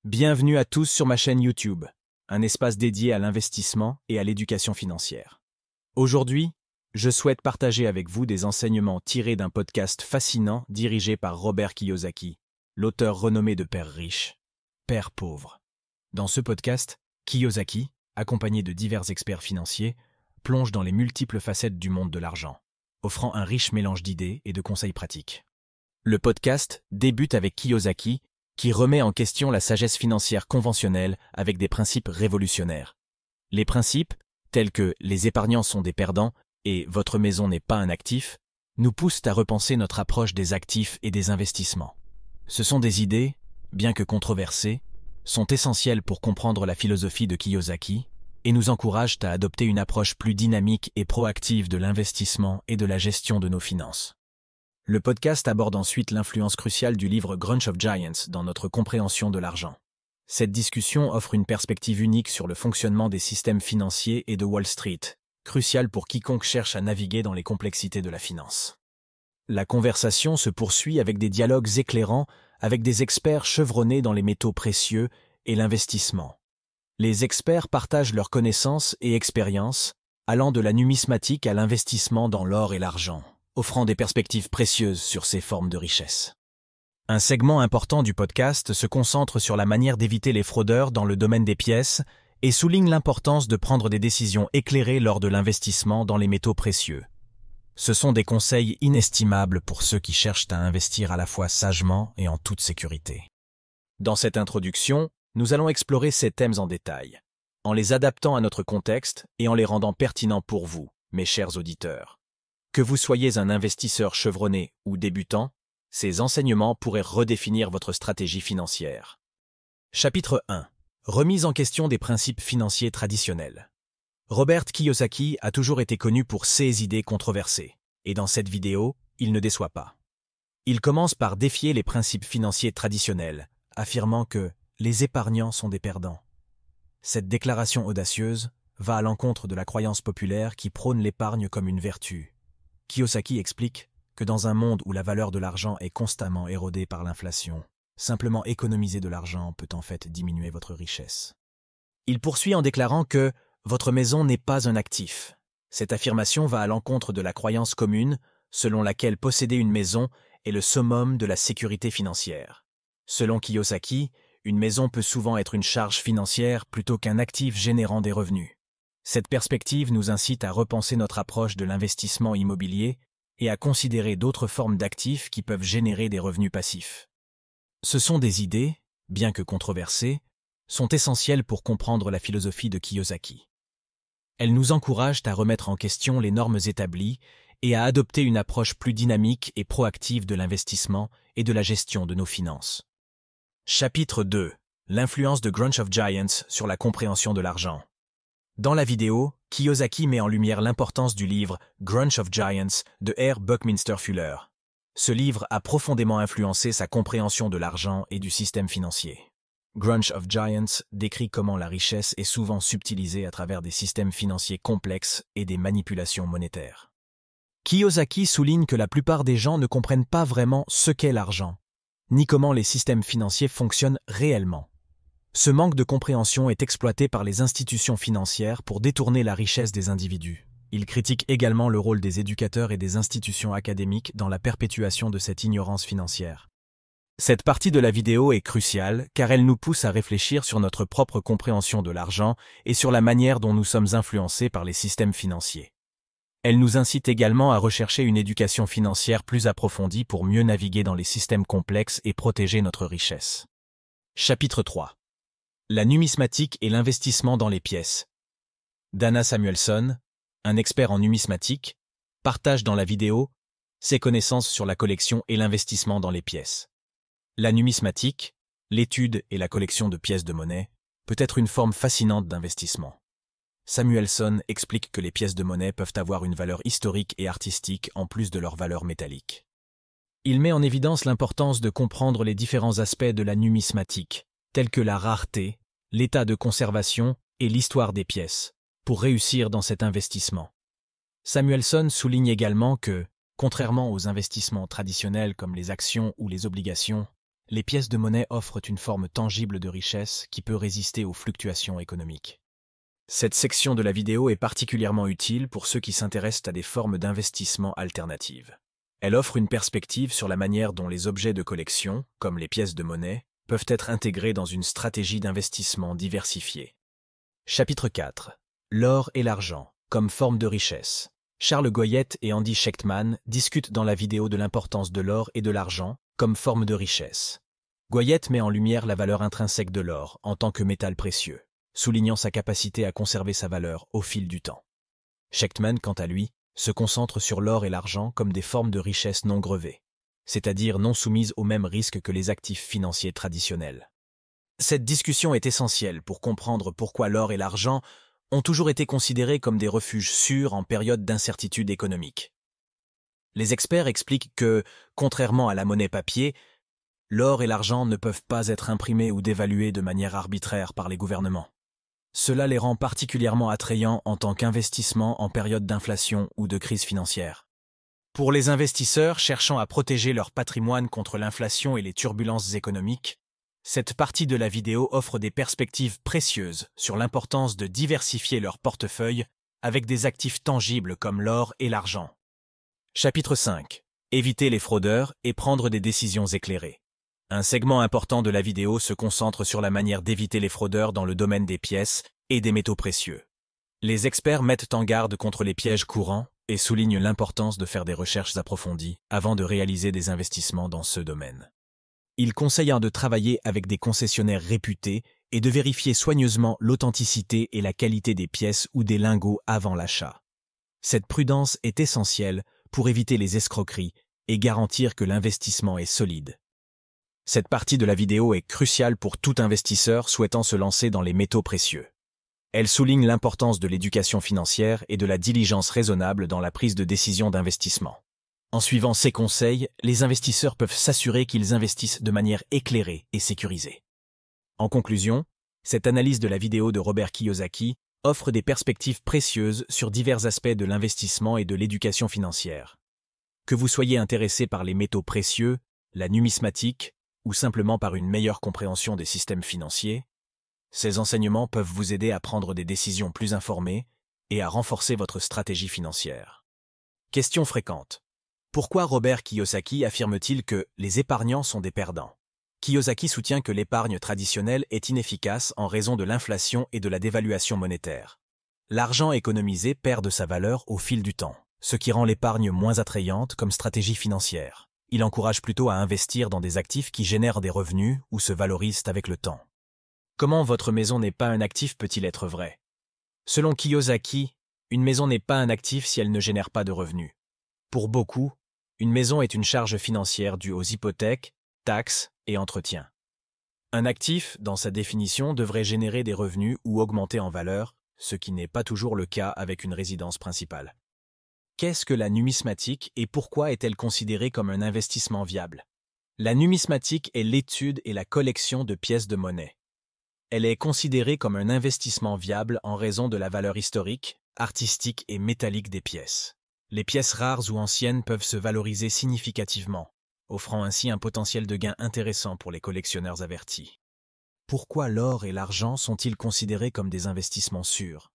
Bienvenue à tous sur ma chaîne YouTube, un espace dédié à l'investissement et à l'éducation financière. Aujourd'hui, je souhaite partager avec vous des enseignements tirés d'un podcast fascinant dirigé par Robert Kiyosaki, l'auteur renommé de Père riche, Père pauvre. Dans ce podcast, Kiyosaki, accompagné de divers experts financiers, plonge dans les multiples facettes du monde de l'argent, offrant un riche mélange d'idées et de conseils pratiques. Le podcast débute avec Kiyosaki, qui remet en question la sagesse financière conventionnelle avec des principes révolutionnaires. Les principes, tels que « les épargnants sont des perdants » et « votre maison n'est pas un actif », nous poussent à repenser notre approche des actifs et des investissements. Ce sont des idées, bien que controversées, sont essentielles pour comprendre la philosophie de Kiyosaki et nous encouragent à adopter une approche plus dynamique et proactive de l'investissement et de la gestion de nos finances. Le podcast aborde ensuite l'influence cruciale du livre Grunch of Giants dans notre compréhension de l'argent. Cette discussion offre une perspective unique sur le fonctionnement des systèmes financiers et de Wall Street, cruciale pour quiconque cherche à naviguer dans les complexités de la finance. La conversation se poursuit avec des dialogues éclairants avec des experts chevronnés dans les métaux précieux et l'investissement. Les experts partagent leurs connaissances et expériences, allant de la numismatique à l'investissement dans l'or et l'argent, offrant des perspectives précieuses sur ces formes de richesse. Un segment important du podcast se concentre sur la manière d'éviter les fraudeurs dans le domaine des pièces et souligne l'importance de prendre des décisions éclairées lors de l'investissement dans les métaux précieux. Ce sont des conseils inestimables pour ceux qui cherchent à investir à la fois sagement et en toute sécurité. Dans cette introduction, nous allons explorer ces thèmes en détail, en les adaptant à notre contexte et en les rendant pertinents pour vous, mes chers auditeurs. Que vous soyez un investisseur chevronné ou débutant, ces enseignements pourraient redéfinir votre stratégie financière. Chapitre 1. Remise en question des principes financiers traditionnels. Robert Kiyosaki a toujours été connu pour ses idées controversées, et dans cette vidéo, il ne déçoit pas. Il commence par défier les principes financiers traditionnels, affirmant que les épargnants sont des perdants. Cette déclaration audacieuse va à l'encontre de la croyance populaire qui prône l'épargne comme une vertu. Kiyosaki explique que dans un monde où la valeur de l'argent est constamment érodée par l'inflation, simplement économiser de l'argent peut en fait diminuer votre richesse. Il poursuit en déclarant que votre maison n'est pas un actif. Cette affirmation va à l'encontre de la croyance commune selon laquelle posséder une maison est le summum de la sécurité financière. Selon Kiyosaki, une maison peut souvent être une charge financière plutôt qu'un actif générant des revenus. Cette perspective nous incite à repenser notre approche de l'investissement immobilier et à considérer d'autres formes d'actifs qui peuvent générer des revenus passifs. Ce sont des idées, bien que controversées, sont essentielles pour comprendre la philosophie de Kiyosaki. Elles nous encouragent à remettre en question les normes établies et à adopter une approche plus dynamique et proactive de l'investissement et de la gestion de nos finances. Chapitre 2. L'influence de Grunch of Giants sur la compréhension de l'argent. Dans la vidéo, Kiyosaki met en lumière l'importance du livre Grunch of Giants de R. Buckminster Fuller. Ce livre a profondément influencé sa compréhension de l'argent et du système financier. Grunch of Giants décrit comment la richesse est souvent subtilisée à travers des systèmes financiers complexes et des manipulations monétaires. Kiyosaki souligne que la plupart des gens ne comprennent pas vraiment ce qu'est l'argent, ni comment les systèmes financiers fonctionnent réellement. Ce manque de compréhension est exploité par les institutions financières pour détourner la richesse des individus. Il critique également le rôle des éducateurs et des institutions académiques dans la perpétuation de cette ignorance financière. Cette partie de la vidéo est cruciale car elle nous pousse à réfléchir sur notre propre compréhension de l'argent et sur la manière dont nous sommes influencés par les systèmes financiers. Elle nous incite également à rechercher une éducation financière plus approfondie pour mieux naviguer dans les systèmes complexes et protéger notre richesse. Chapitre 3. La numismatique et l'investissement dans les pièces. Dana Samuelson, un expert en numismatique, partage dans la vidéo ses connaissances sur la collection et l'investissement dans les pièces. La numismatique, l'étude et la collection de pièces de monnaie, peut être une forme fascinante d'investissement. Samuelson explique que les pièces de monnaie peuvent avoir une valeur historique et artistique en plus de leur valeur métallique. Il met en évidence l'importance de comprendre les différents aspects de la numismatique, tels que la rareté, l'état de conservation et l'histoire des pièces, pour réussir dans cet investissement. Samuelson souligne également que, contrairement aux investissements traditionnels comme les actions ou les obligations, Les pièces de monnaie offrent une forme tangible de richesse qui peut résister aux fluctuations économiques. Cette section de la vidéo est particulièrement utile pour ceux qui s'intéressent à des formes d'investissement alternatives. Elle offre une perspective sur la manière dont les objets de collection, comme les pièces de monnaie, peuvent être intégrés dans une stratégie d'investissement diversifiée. Chapitre 4. L'or et l'argent, comme forme de richesse. Charles Goyette et Andy Shechtman discutent dans la vidéo de l'importance de l'or et de l'argent comme forme de richesse. Goyette met en lumière la valeur intrinsèque de l'or en tant que métal précieux, soulignant sa capacité à conserver sa valeur au fil du temps. Shechtman, quant à lui, se concentre sur l'or et l'argent comme des formes de richesse non grevées, c'est-à-dire non soumises aux mêmes risques que les actifs financiers traditionnels. Cette discussion est essentielle pour comprendre pourquoi l'or et l'argent ont toujours été considérés comme des refuges sûrs en période d'incertitude économique. Les experts expliquent que, contrairement à la monnaie papier, l'or et l'argent ne peuvent pas être imprimés ou dévalués de manière arbitraire par les gouvernements. Cela les rend particulièrement attrayants en tant qu'investissement en période d'inflation ou de crise financière. Pour les investisseurs cherchant à protéger leur patrimoine contre l'inflation et les turbulences économiques, cette partie de la vidéo offre des perspectives précieuses sur l'importance de diversifier leur portefeuille avec des actifs tangibles comme l'or et l'argent. Chapitre 5. Éviter les fraudeurs et prendre des décisions éclairées. Un segment important de la vidéo se concentre sur la manière d'éviter les fraudeurs dans le domaine des pièces et des métaux précieux. Les experts mettent en garde contre les pièges courants et soulignent l'importance de faire des recherches approfondies avant de réaliser des investissements dans ce domaine. Ils conseillent de travailler avec des concessionnaires réputés et de vérifier soigneusement l'authenticité et la qualité des pièces ou des lingots avant l'achat. Cette prudence est essentielle pour éviter les escroqueries et garantir que l'investissement est solide. Cette partie de la vidéo est cruciale pour tout investisseur souhaitant se lancer dans les métaux précieux. Elle souligne l'importance de l'éducation financière et de la diligence raisonnable dans la prise de décision d'investissement. En suivant ces conseils, les investisseurs peuvent s'assurer qu'ils investissent de manière éclairée et sécurisée. En conclusion, cette analyse de la vidéo de Robert Kiyosaki offre des perspectives précieuses sur divers aspects de l'investissement et de l'éducation financière. Que vous soyez intéressé par les métaux précieux, la numismatique, ou simplement par une meilleure compréhension des systèmes financiers, ces enseignements peuvent vous aider à prendre des décisions plus informées et à renforcer votre stratégie financière. Question fréquente. Pourquoi Robert Kiyosaki affirme-t-il que les épargnants sont des perdants? Kiyosaki soutient que l'épargne traditionnelle est inefficace en raison de l'inflation et de la dévaluation monétaire. L'argent économisé perd de sa valeur au fil du temps, ce qui rend l'épargne moins attrayante comme stratégie financière. Il encourage plutôt à investir dans des actifs qui génèrent des revenus ou se valorisent avec le temps. Comment votre maison n'est pas un actif peut-il être vrai? Selon Kiyosaki, une maison n'est pas un actif si elle ne génère pas de revenus. Pour beaucoup, une maison est une charge financière due aux hypothèques, taxes et entretien. Un actif, dans sa définition, devrait générer des revenus ou augmenter en valeur, ce qui n'est pas toujours le cas avec une résidence principale. Qu'est-ce que la numismatique et pourquoi est-elle considérée comme un investissement viable? La numismatique est l'étude et la collection de pièces de monnaie. Elle est considérée comme un investissement viable en raison de la valeur historique, artistique et métallique des pièces. Les pièces rares ou anciennes peuvent se valoriser significativement, offrant ainsi un potentiel de gain intéressant pour les collectionneurs avertis. Pourquoi l'or et l'argent sont-ils considérés comme des investissements sûrs?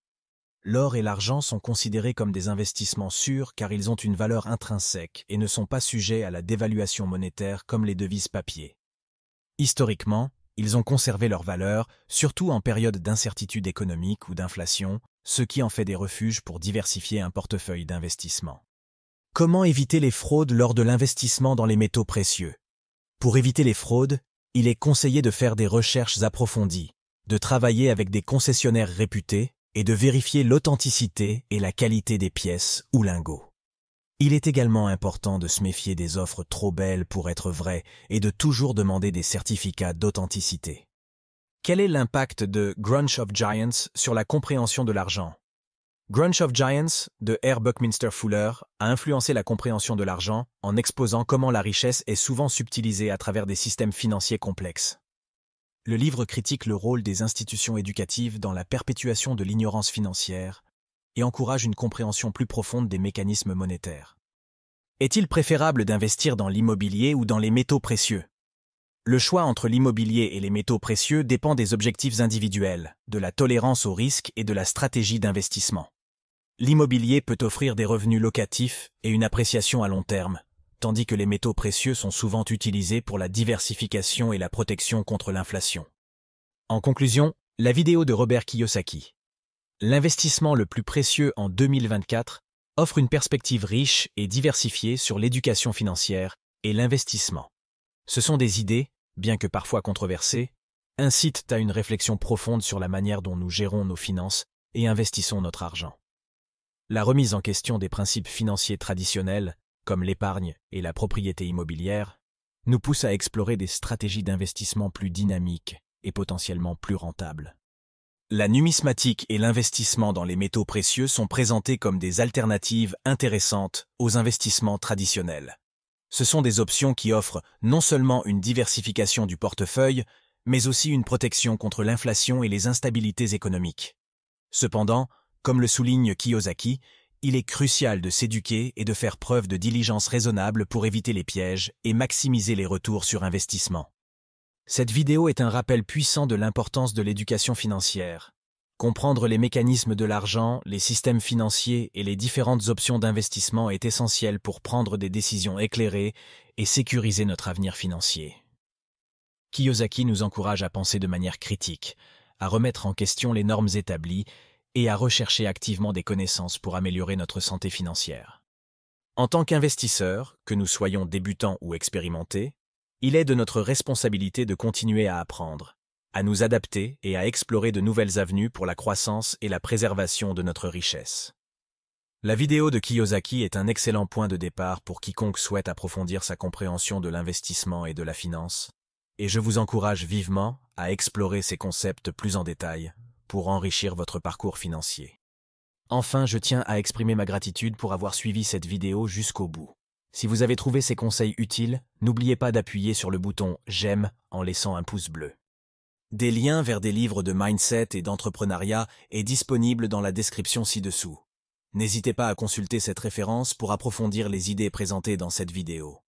L'or et l'argent sont considérés comme des investissements sûrs car ils ont une valeur intrinsèque et ne sont pas sujets à la dévaluation monétaire comme les devises papier. Historiquement, ils ont conservé leur valeur, surtout en période d'incertitude économique ou d'inflation, ce qui en fait des refuges pour diversifier un portefeuille d'investissement. Comment éviter les fraudes lors de l'investissement dans les métaux précieux? Pour éviter les fraudes, il est conseillé de faire des recherches approfondies, de travailler avec des concessionnaires réputés et de vérifier l'authenticité et la qualité des pièces ou lingots. Il est également important de se méfier des offres trop belles pour être vraies et de toujours demander des certificats d'authenticité. Quel est l'impact de Grunch of Giants sur la compréhension de l'argent? Grunch of Giants, de R. Buckminster Fuller, a influencé la compréhension de l'argent en exposant comment la richesse est souvent subtilisée à travers des systèmes financiers complexes. Le livre critique le rôle des institutions éducatives dans la perpétuation de l'ignorance financière et encourage une compréhension plus profonde des mécanismes monétaires. Est-il préférable d'investir dans l'immobilier ou dans les métaux précieux? Le choix entre l'immobilier et les métaux précieux dépend des objectifs individuels, de la tolérance au risque et de la stratégie d'investissement. L'immobilier peut offrir des revenus locatifs et une appréciation à long terme, tandis que les métaux précieux sont souvent utilisés pour la diversification et la protection contre l'inflation. En conclusion, la vidéo de Robert Kiyosaki. L'investissement le plus précieux en 2024 offre une perspective riche et diversifiée sur l'éducation financière et l'investissement. Ce sont des idées, bien que parfois controversées, incitent à une réflexion profonde sur la manière dont nous gérons nos finances et investissons notre argent. La remise en question des principes financiers traditionnels, comme l'épargne et la propriété immobilière, nous pousse à explorer des stratégies d'investissement plus dynamiques et potentiellement plus rentables. La numismatique et l'investissement dans les métaux précieux sont présentés comme des alternatives intéressantes aux investissements traditionnels. Ce sont des options qui offrent non seulement une diversification du portefeuille, mais aussi une protection contre l'inflation et les instabilités économiques. Cependant, comme le souligne Kiyosaki, il est crucial de s'éduquer et de faire preuve de diligence raisonnable pour éviter les pièges et maximiser les retours sur investissement. Cette vidéo est un rappel puissant de l'importance de l'éducation financière. Comprendre les mécanismes de l'argent, les systèmes financiers et les différentes options d'investissement est essentiel pour prendre des décisions éclairées et sécuriser notre avenir financier. Kiyosaki nous encourage à penser de manière critique, à remettre en question les normes établies et à rechercher activement des connaissances pour améliorer notre santé financière. En tant qu'investisseurs, que nous soyons débutants ou expérimentés, il est de notre responsabilité de continuer à apprendre, à nous adapter et à explorer de nouvelles avenues pour la croissance et la préservation de notre richesse. La vidéo de Kiyosaki est un excellent point de départ pour quiconque souhaite approfondir sa compréhension de l'investissement et de la finance, et je vous encourage vivement à explorer ces concepts plus en détail pour enrichir votre parcours financier. Enfin, je tiens à exprimer ma gratitude pour avoir suivi cette vidéo jusqu'au bout. Si vous avez trouvé ces conseils utiles, n'oubliez pas d'appuyer sur le bouton « J'aime » en laissant un pouce bleu. Des liens vers des livres de mindset et d'entrepreneuriat est disponible dans la description ci-dessous. N'hésitez pas à consulter cette référence pour approfondir les idées présentées dans cette vidéo.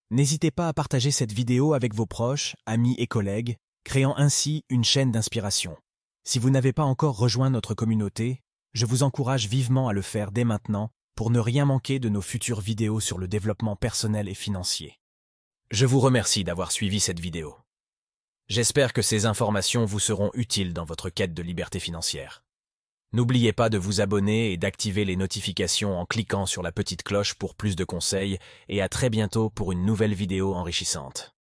N'hésitez pas à partager cette vidéo avec vos proches, amis et collègues, créant ainsi une chaîne d'inspiration. Si vous n'avez pas encore rejoint notre communauté, je vous encourage vivement à le faire dès maintenant pour ne rien manquer de nos futures vidéos sur le développement personnel et financier. Je vous remercie d'avoir suivi cette vidéo. J'espère que ces informations vous seront utiles dans votre quête de liberté financière. N'oubliez pas de vous abonner et d'activer les notifications en cliquant sur la petite cloche pour plus de conseils et à très bientôt pour une nouvelle vidéo enrichissante.